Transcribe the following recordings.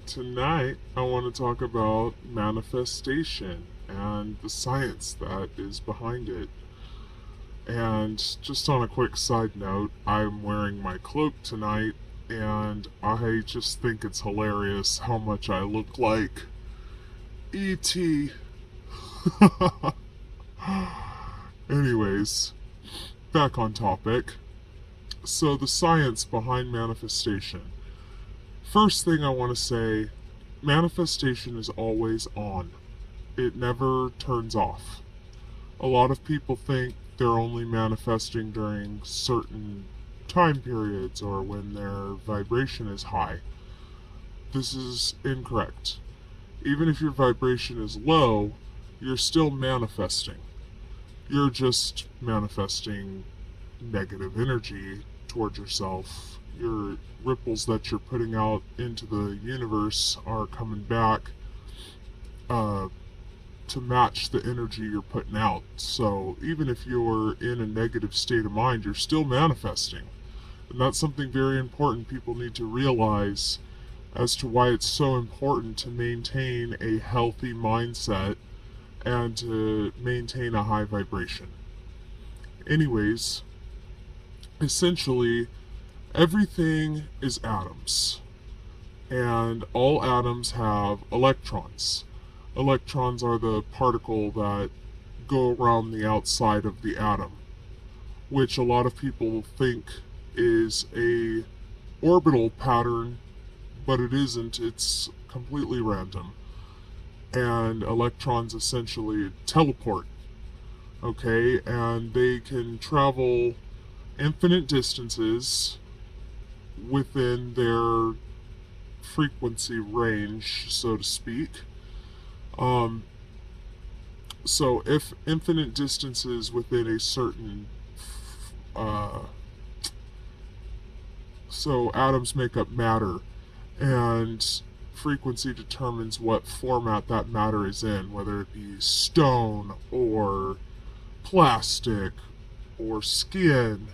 Tonight I want to talk about manifestation and the science that is behind it. And just on a quick side note, I'm wearing my cloak tonight, and I just think it's hilarious how much I look like E.T. Anyways, back on topic. So, the science behind manifestation. First thing I want to say, manifestation is always on. It never turns off. A lot of people think they're only manifesting during certain time periods or when their vibration is high. This is incorrect. Even if your vibration is low, you're still manifesting. You're just manifesting negative energy towards yourself. Your ripples that you're putting out into the universe are coming back uh, to match the energy you're putting out. So even if you're in a negative state of mind, you're still manifesting. And that's something very important people need to realize as to why it's so important to maintain a healthy mindset and to maintain a high vibration. Anyways, essentially, everything is atoms, and all atoms have electrons. Electrons are the particle that go around the outside of the atom, which a lot of people think is a orbital pattern, but it isn't. It's completely random. And electrons essentially teleport, okay? And they can travel infinite distances within their frequency range, so to speak. Um, so if infinite distances within a certain uh, so atoms make up matter, and frequency determines what format that matter is in, whether it be stone or plastic or skin,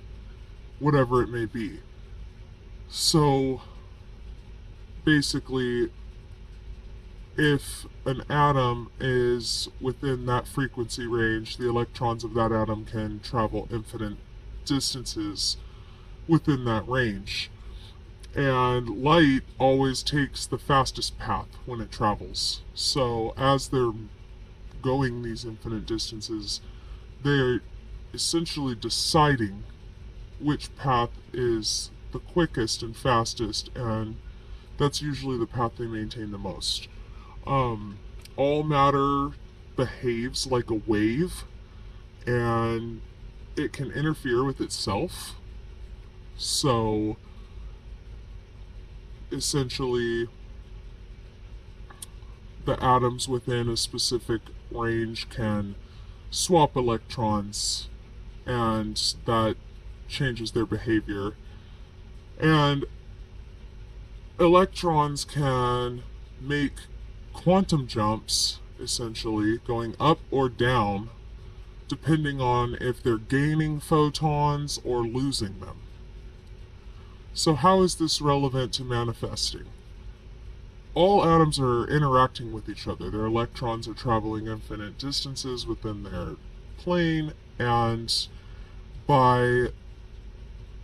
whatever it may be. So basically, if an atom is within that frequency range, the electrons of that atom can travel infinite distances within that range. And light always takes the fastest path when it travels. So as they're going these infinite distances, they're essentially deciding which path is the quickest and fastest, and that's usually the path they maintain the most. All matter behaves like a wave, and it can interfere with itself. So, essentially, the atoms within a specific range can swap electrons, and that changes their behavior. And electrons can make quantum jumps, essentially, going up or down, depending on if they're gaining photons or losing them. So, how is this relevant to manifesting? All atoms are interacting with each other. Their electrons are traveling infinite distances within their plane, and by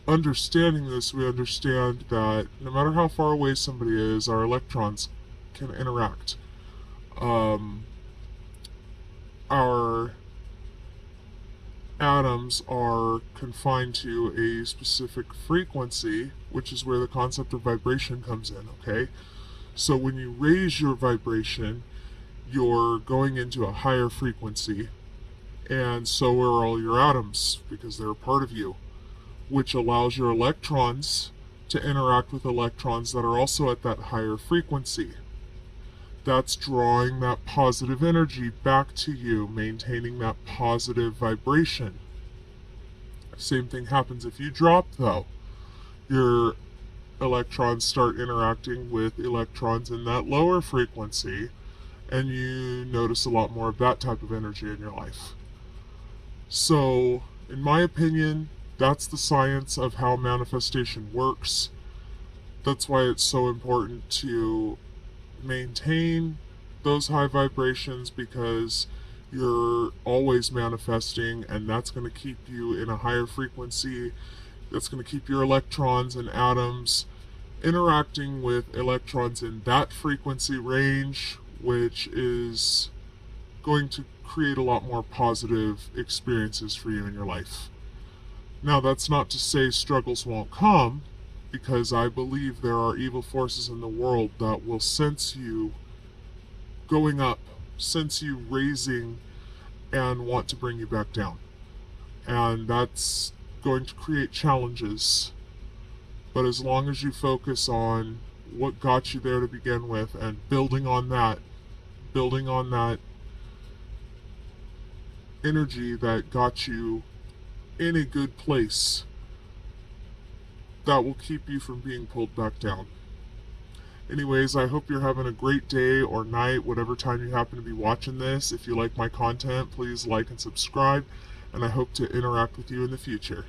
understanding this, we understand that no matter how far away somebody is, our electrons can interact. Our atoms are confined to a specific frequency, which is where the concept of vibration comes in, okay? So when you raise your vibration, you're going into a higher frequency, and so are all your atoms, because they're a part of you, which allows your electrons to interact with electrons that are also at that higher frequency. That's drawing that positive energy back to you, maintaining that positive vibration. Same thing happens if you drop, though. Your electrons start interacting with electrons in that lower frequency, and you notice a lot more of that type of energy in your life. So, in my opinion, that's the science of how manifestation works. That's why it's so important to maintain those high vibrations, because you're always manifesting, and that's going to keep you in a higher frequency. That's going to keep your electrons and atoms interacting with electrons in that frequency range, which is going to create a lot more positive experiences for you in your life. Now, that's not to say struggles won't come, because I believe there are evil forces in the world that will sense you going up, sense you raising, and want to bring you back down. And that's going to create challenges. But as long as you focus on what got you there to begin with, and building on that energy that got you in a good place, that will keep you from being pulled back down. Anyways, I hope you're having a great day or night, whatever time you happen to be watching this. If you like my content, please like and subscribe, and I hope to interact with you in the future.